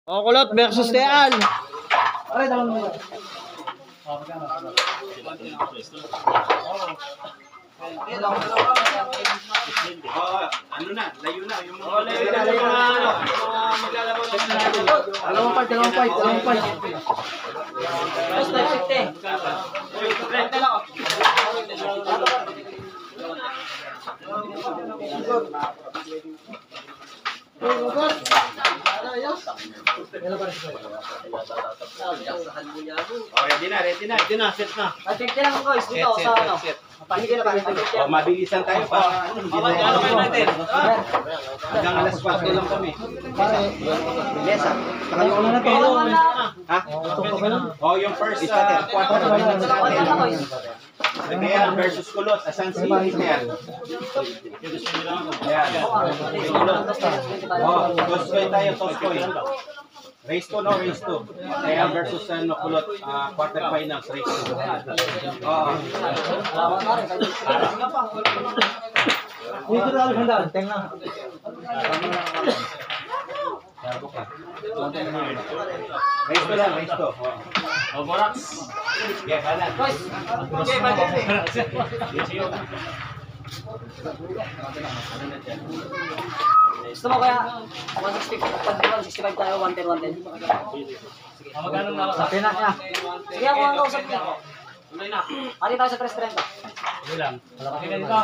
O, kulot versus Teal. Aray, dalawang mo. Ano na, layo na. Yung mga maglalaro ng Dalawang fight. Basta 50. Ready na. Set na. Pag-50 lang ako, dito sa ano. Mabilisan tayo para hanggang alas 4 lang kami. Bilesa. Ano na to? Ha? Oh, yung first quarter natin. Real versus Kulot. Asan si Real? Yan. Oh, Toscoy tayo, Toscoy. Race 2, no? Race 2. Real versus Kulot. Quarter finals, race 2. Oo. Dito na handa. Teng lang. Race 2 lang, race 2. Oh, Borax. Okay, kanan. Okay, Gusto mo kaya 165 tayo, 110. Magkano na ako sa Pinak niya. Sige, ako ang kausap niya. Tuloy na. Pati tayo sa 330. Okay lang. Okay na dito.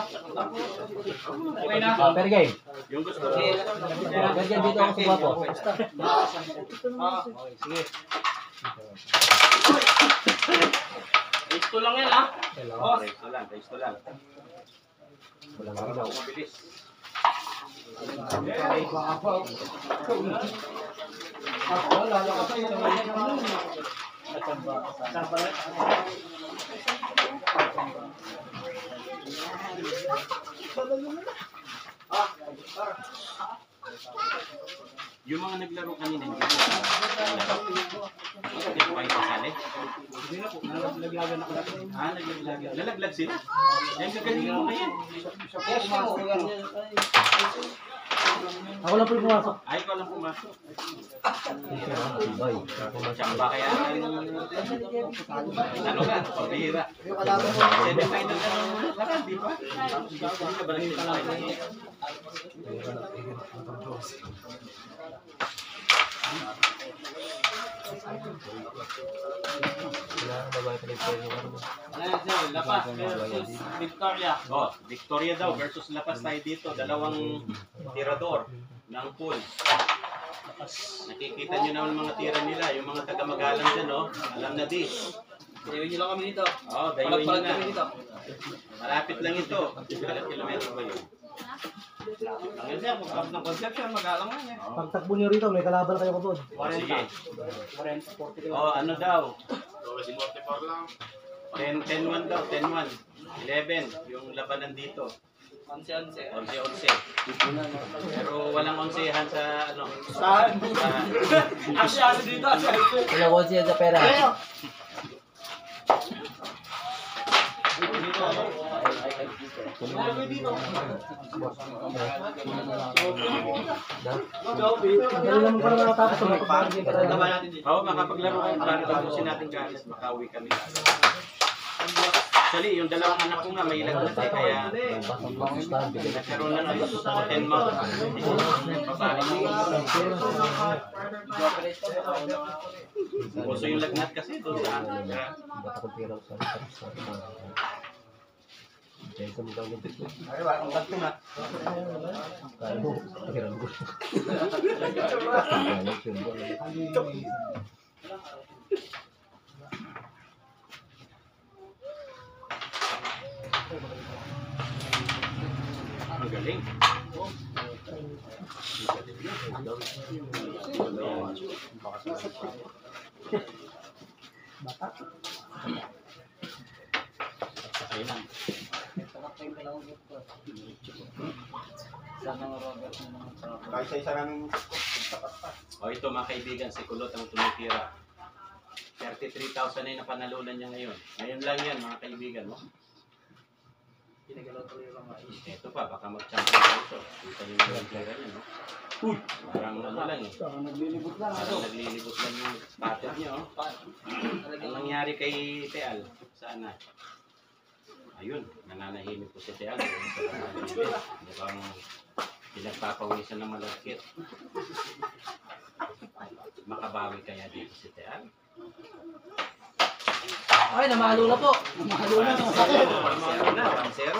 Okay na. Per game. yung gusto. Per game dito ako sa guwapo. Sige. Ito lang yan, ha? Oh, race 2 lang, race 2 lang. Mabilis. Yung mga naglaro kanina, hindi ko kayo kasali? Hindi na po. Nalaglagan ako natin. Nalaglag. Nalaglag sila? Yan, gagaling mo ngayon. Ako lang po yung pumasok. Ay, ikaw lang pumasok. Tsaka ba kaya ano ka? Pabihira. Semi-final ka nung lakan, di ba? Hindi ka ba nag-semi-final? Lapas versus Victoria. Oh, Victoria daw versus Lapas tayo dito. Dalawang tirador ng pool. Nakikita nyo naman mga tira nila. Yung mga taga-magalang dyan, no? Alam na di. Dayuin nyo lang kami dito. Oh, dayuin nyo Palag-palag na. kami dito. Malapit lang ito. Ilang kilometro ba yun? Ngayon siya, pagkabot ng Conception, mag-alang nga niya. Pagtakbo niyo rito, may kalaban kayo kapod. Sige. 40 Oh, ano daw? 10-1 daw, 10-1. 11, yung labanan dito. 11. 11-11. Pero walang onsehan sa ano. Saan? Asya dito, asya dito. Kaya ko siya sa pera. Dali lang ko na matapos ito. Oo, makapaglaro kayo para tapusin natin kalis, makauwi kami. Actually, yung dalawang anak ko nga may lagnat eh, kaya nagkaroon na ng 10 months. Puso yung lagnat kasi doon sa akin. Ay, ang ganto na. Ang galing. Bata. Kailan? Kaisa-isa namin. O ito mga kaibigan, si Kulot ang tumitira. 33,000 ay napanalunan niya ngayon. Ngayon lang yan mga kaibigan. No? Ito pa, baka mag-champion also. Kita niyo yung pera niya, no? Parang ano lang eh. Parang naglilibot lang yung pattern niya, oh. Ang nangyari kay Teal, sana. Ayun, nananahimik po si Teal. Mukhang pinagpapawisan ng malagkit. Makabawi kaya dito si Teal? Ay, namalo na po. Namalo na. 1-0.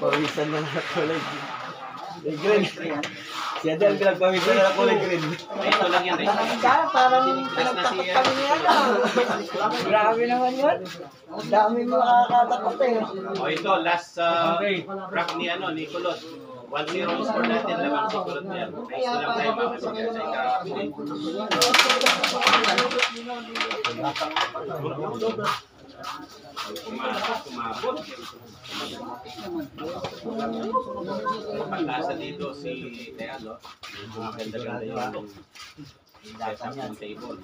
Pawisan na ng kulay green. Si Adel pinagpawisan na ng kulay green. Ito lang yan, Parang last na siya. grabe naman yun. Ang dami mo nakakatakot eh. O ito, last rock ni Kulot. 1-0 score natin lamang si Kulot yan. Nice na lang tayo makapagyan sa ikakapin. Kumabot. Pagkasa dito si Teal, mga ganda-ganda yung setup ng table.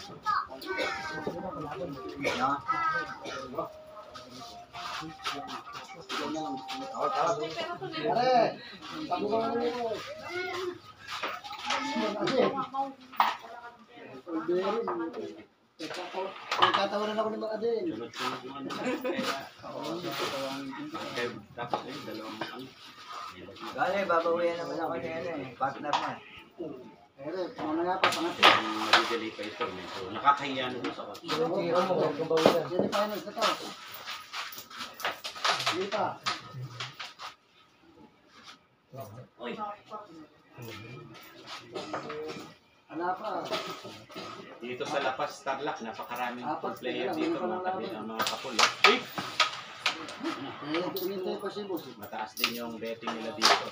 Nagtatawanan ako ni Mga Adel. Sunod-sunod yung ano. Tapos ayun, dalawang ano. Gale, babawian naman ako ni partner na. Pero, mamaya pa, pangatid. Madidali pa ito. Medyo nakakahiya na doon sa kotse. Tira mo, kumbawilan. Semi-finals na to. Hindi pa. Uy! Wala pa. Dito sa Lapas Tarlac, napakaraming Apat player sila, dito, mayroon pa lang mga kapul. Uy! Hinintay pa si boss. Mataas din yung betting nila dito.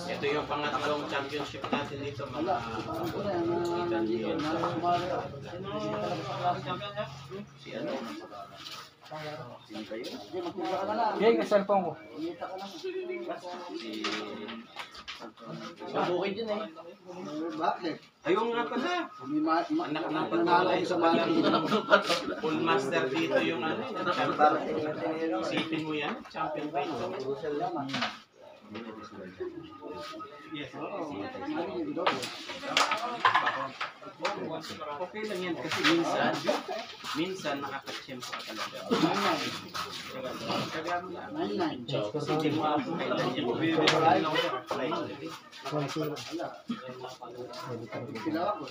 Ito yung pangatlong championship natin dito, mga kapul. Ikan yun sa... Si ano? Sino kayo? Hindi, magpula ka na lang. Hey, ka-cellphone ko. Kumita ka lang. Si... Mabukid yun eh. Bakit? Ayun nga pala. Anak ng Nanalo ko sa bahay. Full master dito yung ano. Isipin mo yan, champion pa ito. Okay lang yan kasi minsan nakakatsyempo ka talaga. Kaya mo lang. 9-9. Hindi mo ako kailan yan. Sila ako.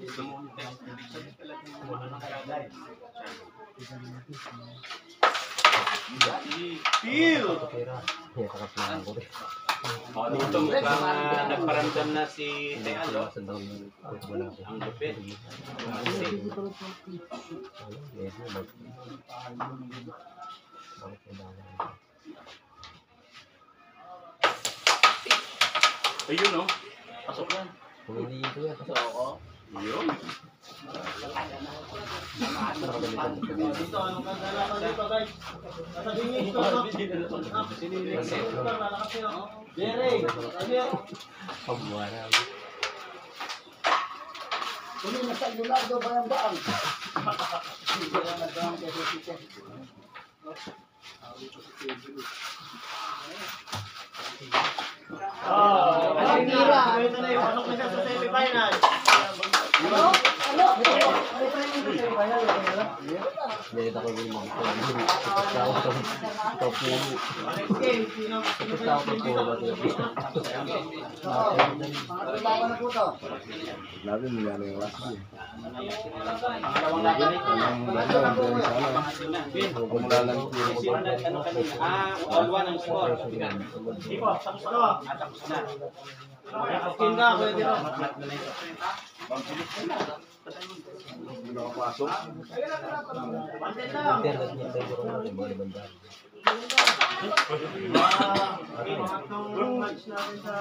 Gusto mo ang test. Sabi talaga mo ano kagad. Feel! O, dito mukhang nagparamdam na si Teal, ang lupit. Ayun o. Pasok yan. Ayun. Dito, anong kagalaman dito guys? Nasa bingis ko, no? Jerry! Kung nasa Leonardo ba yung daan? Hindi ko lang nagdaan kasi si Chen. Ay, tira! Ito na yung pasok na siya sa semi-final. Ano? Ano? May training sa semi-final. Dahil ako yung mga Mga na po to. Labi mo yan yung last year. Pangalawang laban ito. Pagpuntalan ko Sino na ano kanina? All one ang score. Hindi po, tapos na. Tapos na. Skin ka, pwede rin. hindi nakapasok. Match natin sa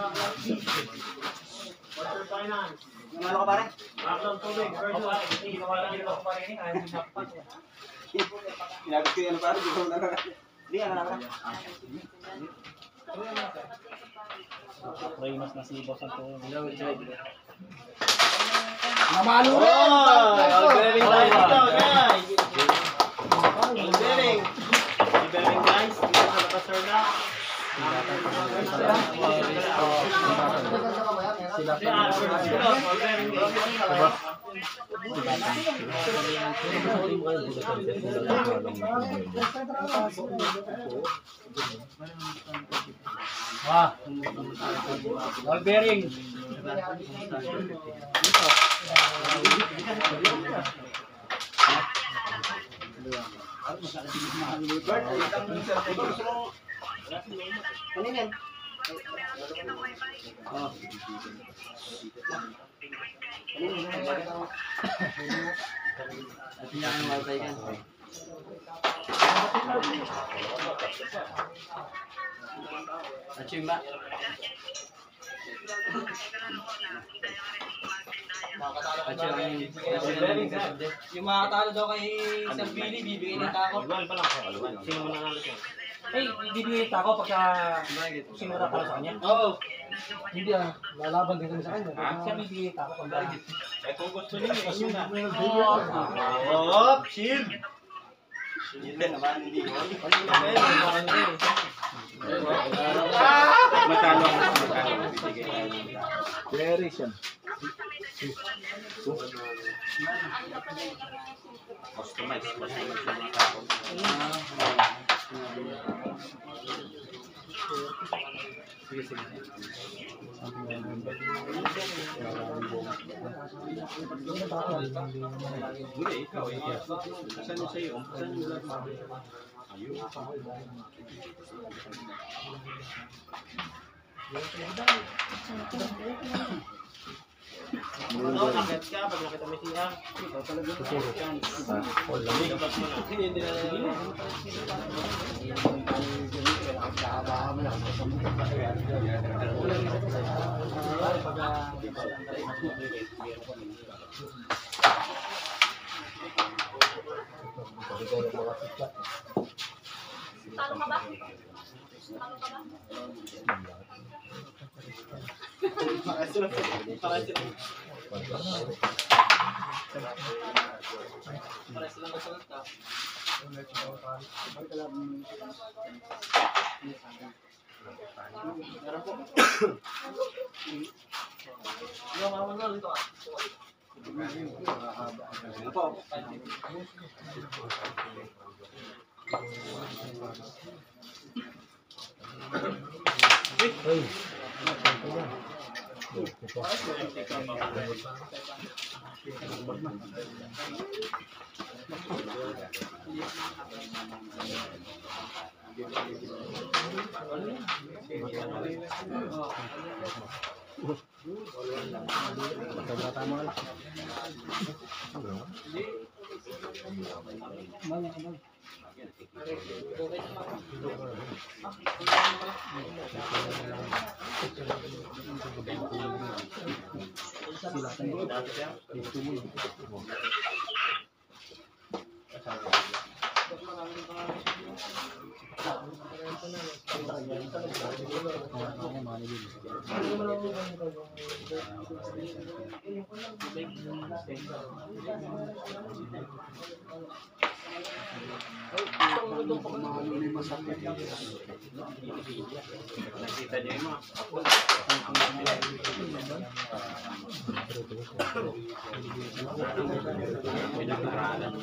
quarter final. Ano ka pare? Action tubig versus Kinabit ko yan pare. Hindi, ano na Reynos na si Boss Antonio. Namalo rin. All bearing tayo dito, guys. All bearing. All bearing, guys. Dito sa Lapasar na. All bearing. Kaninin. At hindi ang wifi kan. At yung ba? Yung makakatalo daw kay Sir Billy, bibigyan ng tako. Sino mo nanalo siya? Ay, bibigyan ng tako pagka sinura ka sa kanya. Oo. Hindi lalaban din kami sa kanya. Siya bibigyan ng tako pagka... Eh kung gusto niyo, yun na. Oh, shield. Shield naman, hindi ko. Matalo ako sa magkano. Very siya. Customize yung mga tao. Hindi, ikaw eh. Saan yung sa'yo? Saan yung lahat? Ayun. Ano, nakit ka pag nakita mo siya. Ikaw talaga. Dapat mo na. Hindi na. Talo ka ba? Nakita niyo yung mga pinag-aralan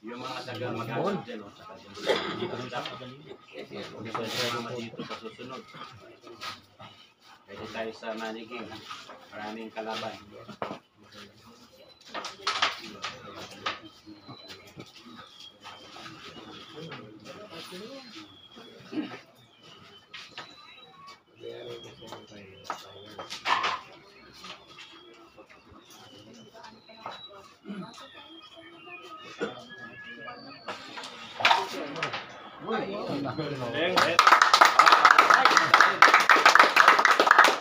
yung mga taga mag-aasal dyan o saka dito dapat dito sa susunod pwede tayo sa maniging maraming kalaban.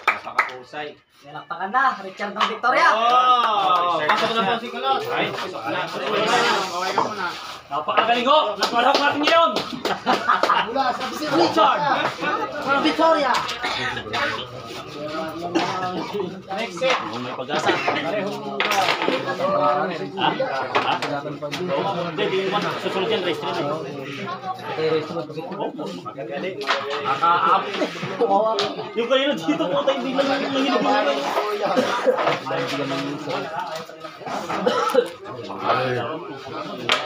Napakakuha Mahusay. Nalakpakan na, Richard ng Victoria. Oh! Pasok na po si Kulot. Ay, pasok na. Kaway ka muna. Napakagaling ko! Naparap natin ngayon! Mula sa Richard ng Victoria. Next set. May pag-asa. Hindi, di naman. Susunod yan, race train. Magagaling. Yung kanina dito po tayo, hindi lang yung hilig mo.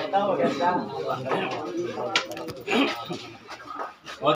Ito, maganda.